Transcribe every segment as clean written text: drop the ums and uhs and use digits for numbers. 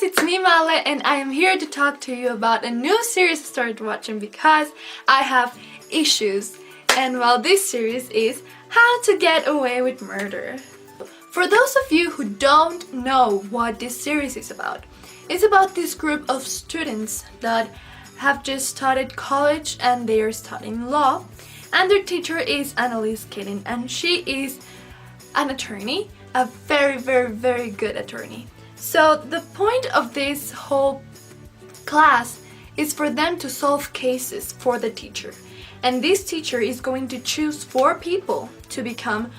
it's me Male, and I am here to talk to you about a new series I started watching because I have issues. And well, this series is How to Get Away with Murder. For those of you who don't know what this series is about, it's about this group of students that have just started college and they are studying law, and their teacher is Annalise Keating, and she is an attorney, a very good attorney. So the point of this whole class is for them to solve cases for the teacher, and this teacher is going to choose 4 people to become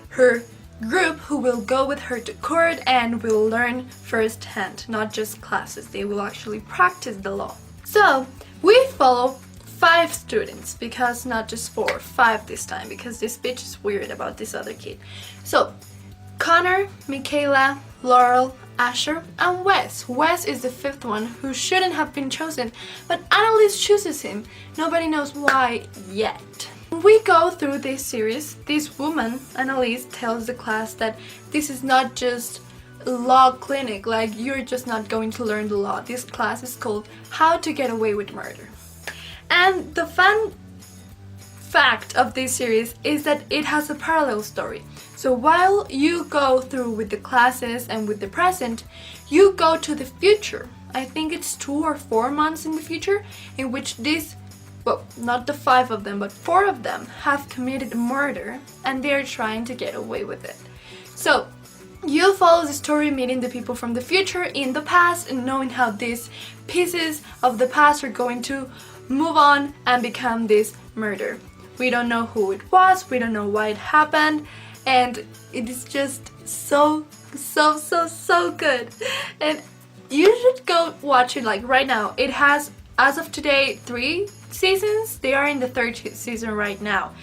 her group who will go with her to court and will learn firsthand, not just classes. They will actually practice the law. So we follow 5 students, because not just 4, 5 this time, because this bitch is weird about this other kid. So Connor, Michaela, Laurel, Asher, and Wes. Wes is the 5th one who shouldn't have been chosen, but Annalise chooses him. Nobody knows why yet. When we go through this series, this woman, Annalise, tells the class that this is not just a law clinic, like you're just not going to learn the law. This class is called How to Get Away with Murder. And the fun fact of this series is that it has a parallel story. So while you go through with the classes and with the present, you go to the future. I think it's 2 or 4 months in the future, in which this, well, not the 5 of them, but 4 of them have committed murder and they're trying to get away with it. So you follow the story, meeting the people from the future in the past and knowing how these pieces of the past are going to move on and become this murder. We don't know who it was, we don't know why it happened, and it is just so good. And you should go watch it like right now. It has, as of today, 3 seasons. They are in the 3rd season right now,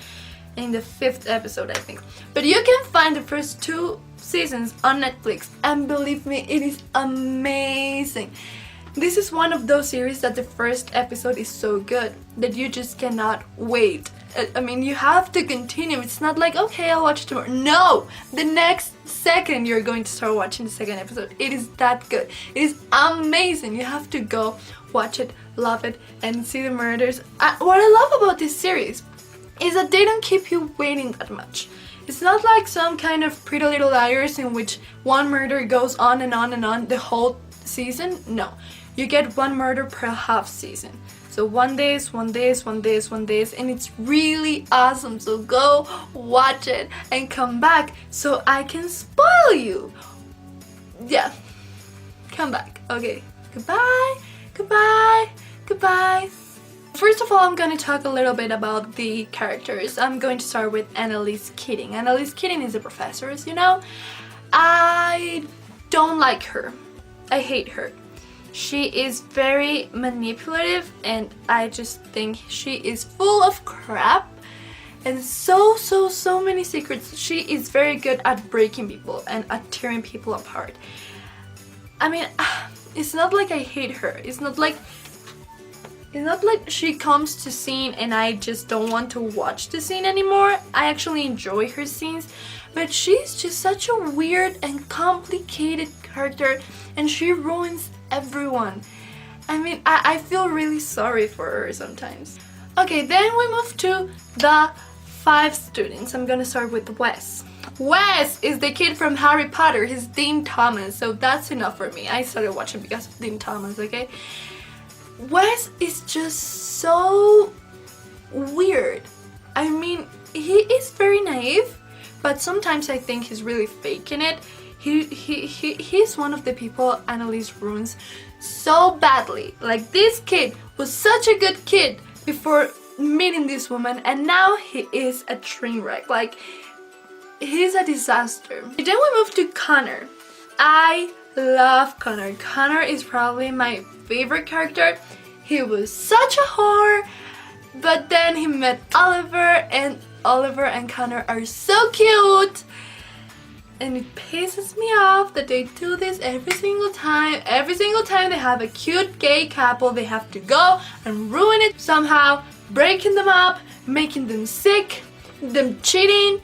in the 5th episode I think. But you can find the first 2 seasons on Netflix, and believe me, it is amazing. This is one of those series that the first episode is so good that you just cannot wait. I mean, you have to continue. It's not like, okay, I'll watch it tomorrow. No! The next second you're going to start watching the 2nd episode. It is that good. It is amazing. You have to go watch it, love it, and see the murders. What I love about this series is that they don't keep you waiting that much. It's not like some kind of Pretty Little Liars in which one murder goes on and on and on the whole season. No. You get 1 murder per half season. So one day, and it's really awesome. So go watch it and come back so I can spoil you. Yeah, come back. Okay, goodbye. First of all, I'm going to talk a little bit about the characters. I'm going to start with Annalise Keating. Annalise Keating is a professor, as you know. I don't like her. I hate her. She is very manipulative, and I just think she is full of crap and so many secrets. She is very good at breaking people and at tearing people apart. I mean, it's not like I hate her. It's not like she comes to scene and I just don't want to watch the scene anymore. I actually enjoy her scenes, but she's just such a weird and complicated character, and she ruins everyone. I mean, I feel really sorry for her sometimes. Okay, then we move to the 5 students. I'm gonna start with Wes. Wes is the kid from Harry Potter. He's Dean Thomas, so that's enough for me. I started watching because of Dean Thomas, okay? Wes is just so weird. I mean, he is very naive, but sometimes I think he's really faking it. He's one of the people Annalise ruins so badly. Like, this kid was such a good kid before meeting this woman, and now he is a train wreck. Like, he's a disaster. Then we move to Connor. I love Connor. Connor is probably my favorite character. He was such a whore, but then he met Oliver, and Oliver and Connor are so cute. And it pisses me off that they do this every single time. Every single time they have a cute gay couple, they have to go and ruin it somehow, breaking them up, making them sick, them cheating.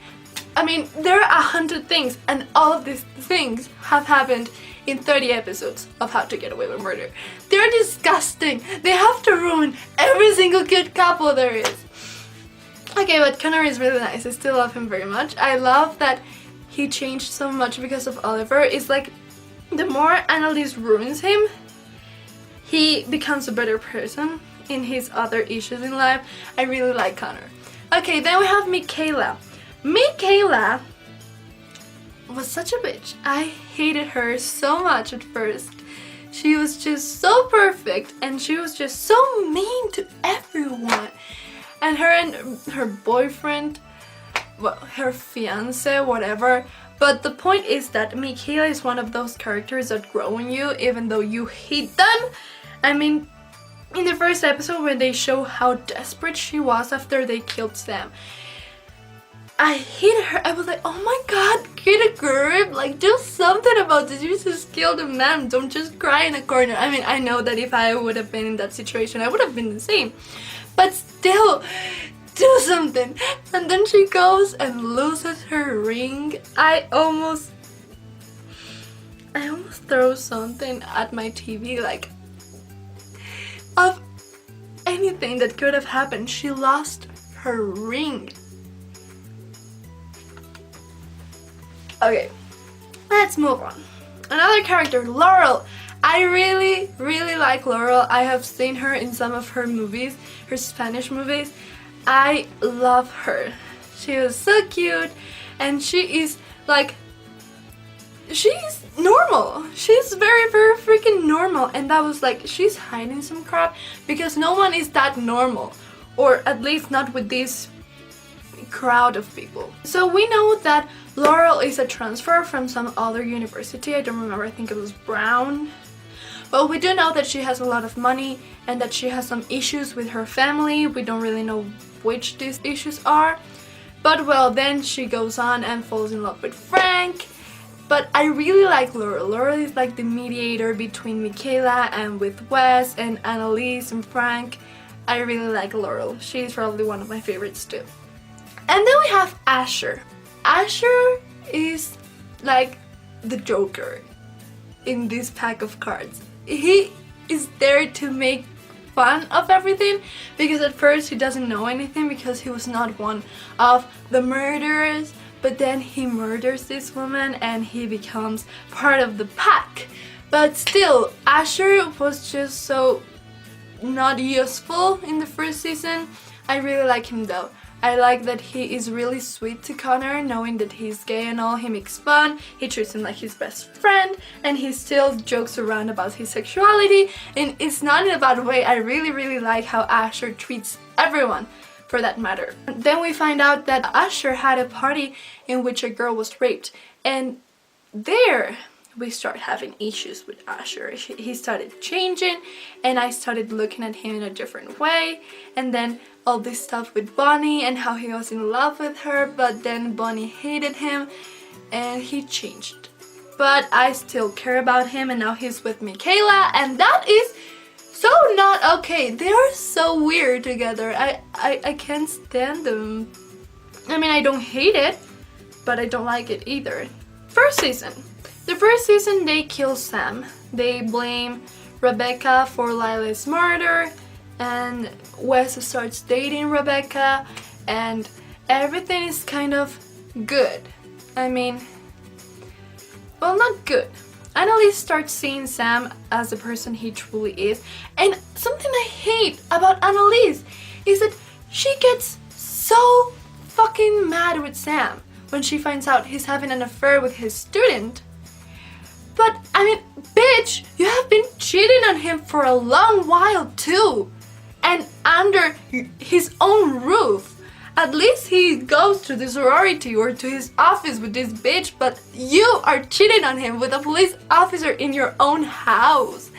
I mean, there are 100 things, and all of these things have happened in 30 episodes of How to Get Away with Murder. They're disgusting. They have to ruin every single cute couple there is. Okay, but Connor is really nice. I still love him very much. I love that he changed so much because of Oliver. It's like the more Annalise ruins him, he becomes a better person in his other issues in life. I really like Connor. Okay, then we have Michaela. Michaela was such a bitch. I hated her so much at first. She was just so perfect and she was just so mean to everyone. And her boyfriend, well, her fiance, whatever. But the point is that Michaela is one of those characters that grow on you even though you hate them. I mean, in the first episode where they show how desperate she was after they killed Sam, I hated her. I was like, oh my god, get a grip, like do something about this. You just killed a man, don't just cry in a corner. I mean, I know that if I would have been in that situation, I would have been the same. But still, do something. And then she goes and loses her ring. I almost throw something at my TV, like, of anything that could have happened. She lost her ring. Okay, let's move on. Another character, Laurel. I really, really like Laurel. I have seen her in some of her movies, her Spanish movies. I love her. She was so cute and she is like, she's normal. She's very, very freaking normal. And that was like, she's hiding some crap because no one is that normal. Or at least not with this crowd of people. So we know that Laurel is a transfer from some other university. I don't remember, I think it was Brown. Well, we do know that she has a lot of money and that she has some issues with her family. We don't really know which these issues are. But well, then she goes on and falls in love with Frank. But I really like Laurel. Laurel is like the mediator between Michaela and with Wes and Annalise and Frank. I really like Laurel. She's probably one of my favorites too. And then we have Asher. Asher is like the Joker in this pack of cards. He is there to make fun of everything because at first he doesn't know anything because he was not one of the murderers, but then he murders this woman and he becomes part of the pack. But still, Asher was just so not useful in the first season. I really like him though. I like that he is really sweet to Connor, knowing that he's gay and all. He makes fun, he treats him like his best friend, and he still jokes around about his sexuality, and it's not in a bad way. I really, really like how Asher treats everyone, for that matter. Then we find out that Asher had a party in which a girl was raped, and there we start having issues with Asher. He started changing, and I started looking at him in a different way, and then all this stuff with Bonnie and how he was in love with her, but then Bonnie hated him and he changed. But I still care about him, and now he's with Michaela, and that is so not okay. They are so weird together. I can't stand them. I mean, I don't hate it, but I don't like it either. First season. The first season they kill Sam. They blame Rebecca for Lila's murder, and Wes starts dating Rebecca, and everything is kind of good. I mean, well, not good. Annalise starts seeing Sam as the person he truly is, and something I hate about Annalise is that she gets so fucking mad with Sam when she finds out he's having an affair with his student. But, I mean, bitch, you have been cheating on him for a long while too. And under his own roof. At least he goes to the sorority or to his office with this bitch, but you are cheating on him with a police officer in your own house.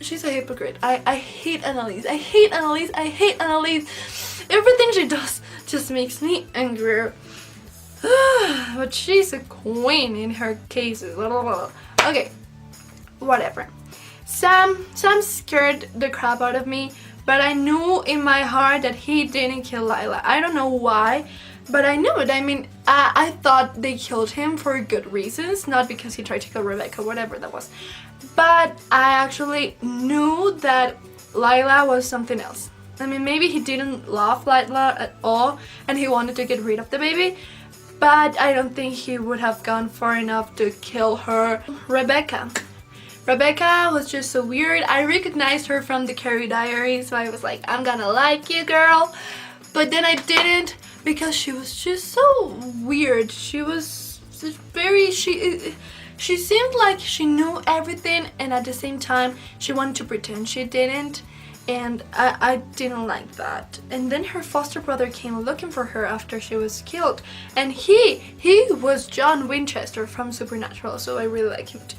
She's a hypocrite. I hate Annalise. I hate Annalise. I hate Annalise. Everything she does just makes me angrier. But she's a queen in her cases. Okay, whatever. Sam scared the crap out of me, but I knew in my heart that he didn't kill Lila. I don't know why, But I knew it. I mean, I thought they killed him for good reasons, not because he tried to kill Rebecca, whatever that was. But I actually knew that Lila was something else. I mean, maybe he didn't love Lila at all and he wanted to get rid of the baby, but I don't think he would have gone far enough to kill her. Rebecca was just so weird. I recognized her from the Carrie Diary, so I was like, I'm gonna like you, girl. But then I didn't, because she was just so weird. She was just very, she seemed like she knew everything, and at the same time she wanted to pretend she didn't, and I didn't like that. And then her foster brother came looking for her after she was killed, and he was John Winchester from Supernatural, so I really like him too.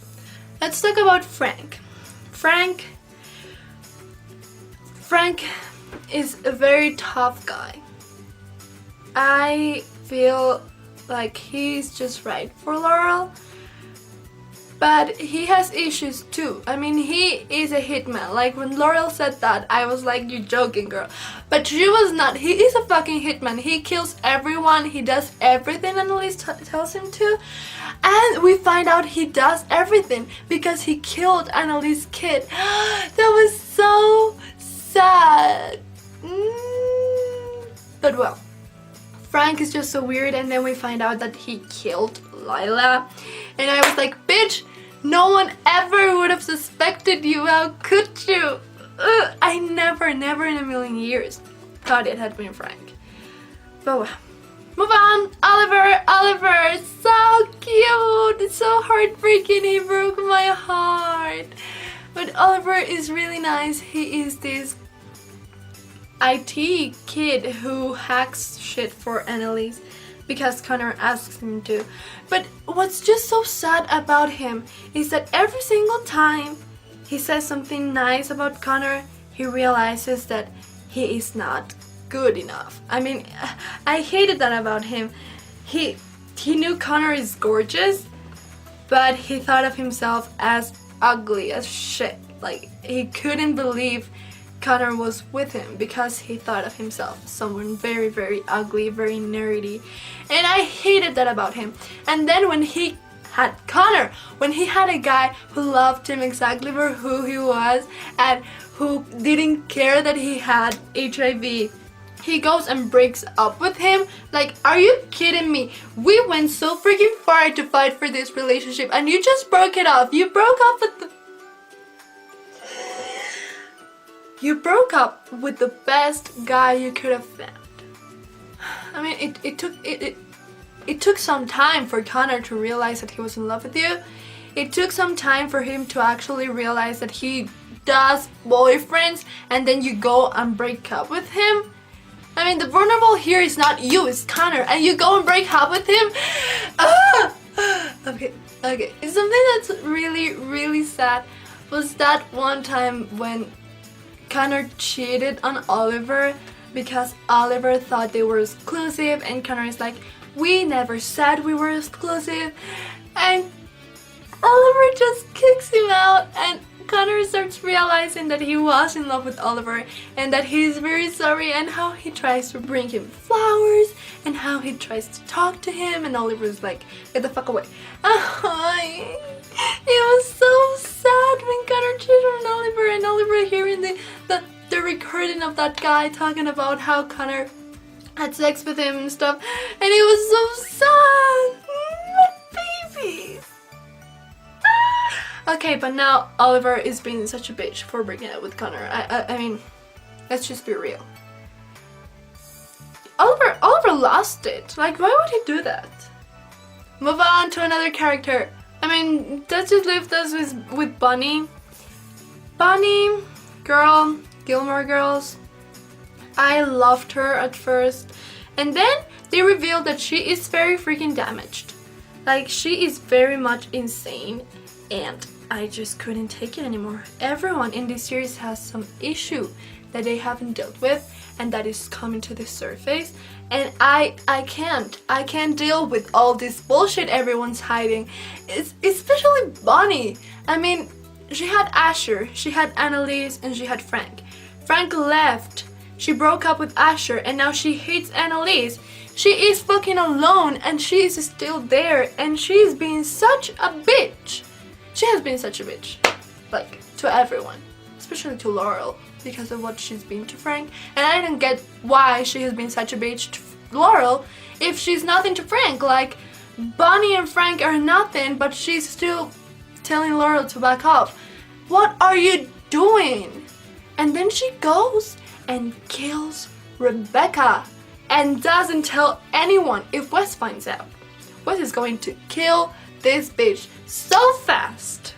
Let's talk about Frank. Frank is a very tough guy. I feel like he's just right for Laurel, but he has issues too. I mean, he is a hitman. Like when Laurel said that, I was like, you're joking, girl. But she was not. He is a fucking hitman. He kills everyone. He does everything Annalise tells him to. And we find out he does everything because he killed Annalise's kid. That was so sad. But well, Frank is just so weird, and then we find out that he killed Lila. And I was like, bitch, no one ever would have suspected you. How could you? I never in a million years thought it had been Frank. But well, move on. Oliver, so cute. It's so heartbreaking. He broke my heart. But Oliver is really nice. He is this IT kid who hacks shit for Annalise because Connor asks him to. But what's just so sad about him is that every single time he says something nice about Connor, he realizes that he is not good enough. I mean, I hated that about him. He knew Connor is gorgeous, but he thought of himself as ugly as shit. Like, he couldn't believe Connor was with him because he thought of himself as someone very, very ugly, very nerdy. And I hated that about him. And then when he had Connor, when he had a guy who loved him exactly for who he was and who didn't care that he had HIV, he goes and breaks up with him. Like, are you kidding me? We went so freaking far to fight for this relationship and you just broke it off. You broke up with the best guy you could have found. I mean, it took some time for Connor to realize that he was in love with you. It took some time for him to actually realize that he does boyfriends, and then you go and break up with him. I mean, the vulnerable here is not you, it's Connor, and you go and break up with him. Okay. Something that's really, really sad was that one time when Connor cheated on Oliver because Oliver thought they were exclusive, and Connor is like, we never said we were exclusive, and Oliver just kicks him out, and Connor starts realizing that he was in love with Oliver and that he's very sorry, and how he tries to bring him flowers and how he tries to talk to him, and Oliver's like, get the fuck away. It was so sad when Connor cheated on Oliver, and Oliver hearing the recording of that guy talking about how Connor had sex with him and stuff, and it was so sad. My baby. Okay, but now Oliver is being such a bitch for breaking up with Connor. I mean, let's just be real. Oliver lost it. Like, why would he do that? Move on to another character. I mean, that just left us with Bunny. Bunny, girl, Gilmore Girls. I loved her at first, and then they revealed that she is very freaking damaged. Like, she is very much insane, and I just couldn't take it anymore. Everyone in this series has some issue that they haven't dealt with, and that is coming to the surface, and I can't deal with all this bullshit everyone's hiding. It's especially Bonnie. I mean, she had Asher, she had Annalise, and she had Frank. Frank left. She broke up with Asher, and now she hates Annalise She is fucking alone and she is still there and she's being such a bitch. She has been such a bitch. Like, to everyone. Especially to Laurel. Because of what she's been to Frank. And I don't get why she has been such a bitch to Laurel if she's nothing to Frank. Like, Bonnie and Frank are nothing, but she's still telling Laurel to back off. What are you doing? And then she goes and kills Rebecca and doesn't tell anyone. If Wes finds out, Wes is going to kill this bitch so fast.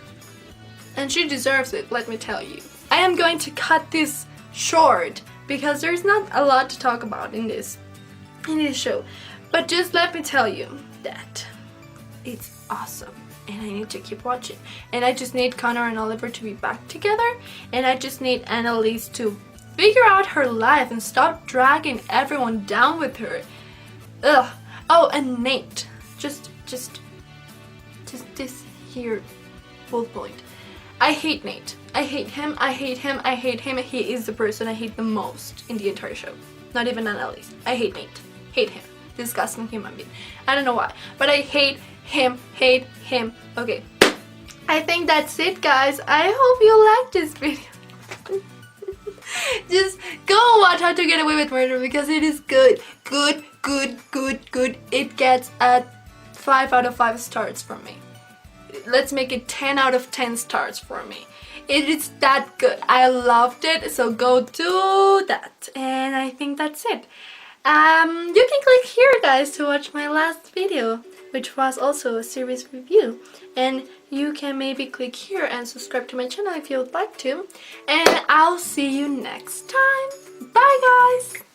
And she deserves it, let me tell you. I am going to cut this short because there's not a lot to talk about in this show. But just let me tell you that it's awesome. And I need to keep watching. And I just need Connor and Oliver to be back together. And I just need Annalise to figure out her life and stop dragging everyone down with her. Ugh. Oh, and Nate. Just this here bullet point. I hate Nate. I hate him. I hate him. I hate him. He is the person I hate the most in the entire show. Not even Annalise. I hate Nate. Hate him. Disgusting human being. I don't know why. But I hate him. Hate him. Okay. I think that's it, guys. I hope you liked this video. Just go watch How to Get Away with Murder because it is good. Good, good, good, good. It gets a 5 out of 5 stars from me. Let's make it 10 out of 10 stars for me. It is that good. I loved it. So go do that. And I think that's it. You can click here, guys, to watch my last video, which was also a series review. And you can maybe click here and subscribe to my channel if you would like to. And I'll see you next time. Bye, guys!